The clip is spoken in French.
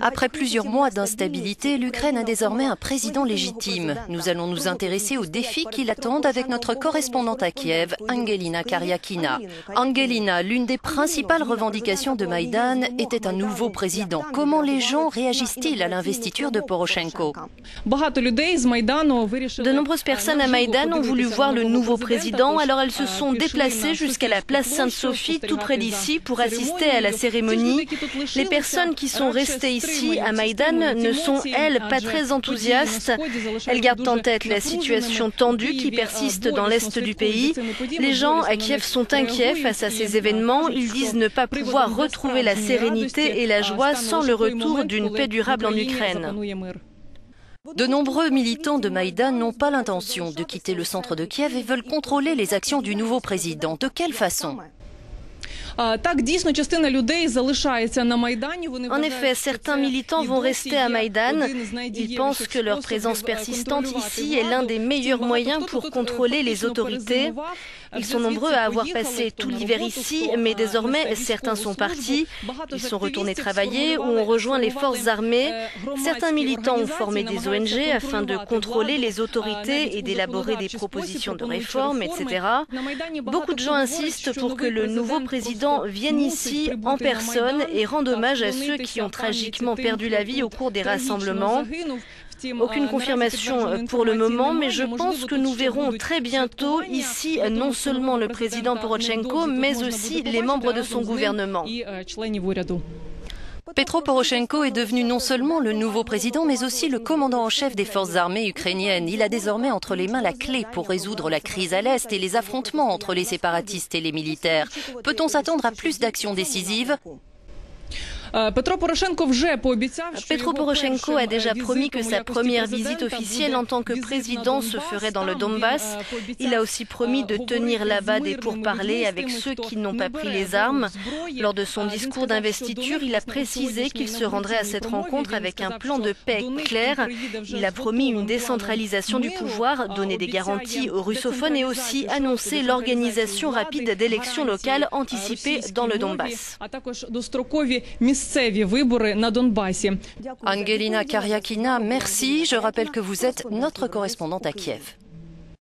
Après plusieurs mois d'instabilité, l'Ukraine a désormais un président légitime. Nous allons nous intéresser aux défis qui l'attendent avec notre correspondante à Kiev, Angelina Karyakina. Angelina, l'une des principales revendications de Maïdan était un nouveau président. Comment les gens réagissent-ils à l'investiture de Poroshenko? De nombreuses personnes à Maïdan ont voulu voir le nouveau président, alors elles se sont déplacées jusqu'à la place Sainte-Sophie, tout près d'ici, pour assister à la cérémonie. Les personnes qui sont restées ici à Maïdan ne sont, elles, pas très enthousiastes. Elles gardent en tête la situation tendue qui persiste dans l'est du pays. Les gens à Kiev sont inquiets face à ces événements. Ils disent ne pas pouvoir retrouver la sérénité et la joie sans le retour d'une paix durable en Ukraine. De nombreux militants de Maïdan n'ont pas l'intention de quitter le centre de Kiev et veulent contrôler les actions du nouveau président. De quelle façon? En effet, certains militants vont rester à Maïdan. Ils pensent que leur présence persistante ici est l'un des meilleurs moyens pour contrôler les autorités. Ils sont nombreux à avoir passé tout l'hiver ici, mais désormais certains sont partis. Ils sont retournés travailler ou ont rejoint les forces armées. Certains militants ont formé des ONG afin de contrôler les autorités et d'élaborer des propositions de réforme, etc. Beaucoup de gens insistent pour que le nouveau président vienne ici en personne et rende hommage à ceux qui ont tragiquement perdu la vie au cours des rassemblements. Aucune confirmation pour le moment, mais je pense que nous verrons très bientôt ici non seulement le président Poroshenko, mais aussi les membres de son gouvernement. Petro Poroshenko est devenu non seulement le nouveau président, mais aussi le commandant en chef des forces armées ukrainiennes. Il a désormais entre les mains la clé pour résoudre la crise à l'Est et les affrontements entre les séparatistes et les militaires. Peut-on s'attendre à plus d'actions décisives? Petro Poroshenko a déjà promis que sa première visite officielle en tant que président se ferait dans le Donbass. Il a aussi promis de tenir là-bas des pourparlers avec ceux qui n'ont pas pris les armes. Lors de son discours d'investiture, il a précisé qu'il se rendrait à cette rencontre avec un plan de paix clair. Il a promis une décentralisation du pouvoir, donné des garanties aux russophones et aussi annoncé l'organisation rapide d'élections locales anticipées dans le Donbass. Angelina Karyakina, merci. Je rappelle que vous êtes notre correspondante à Kiev.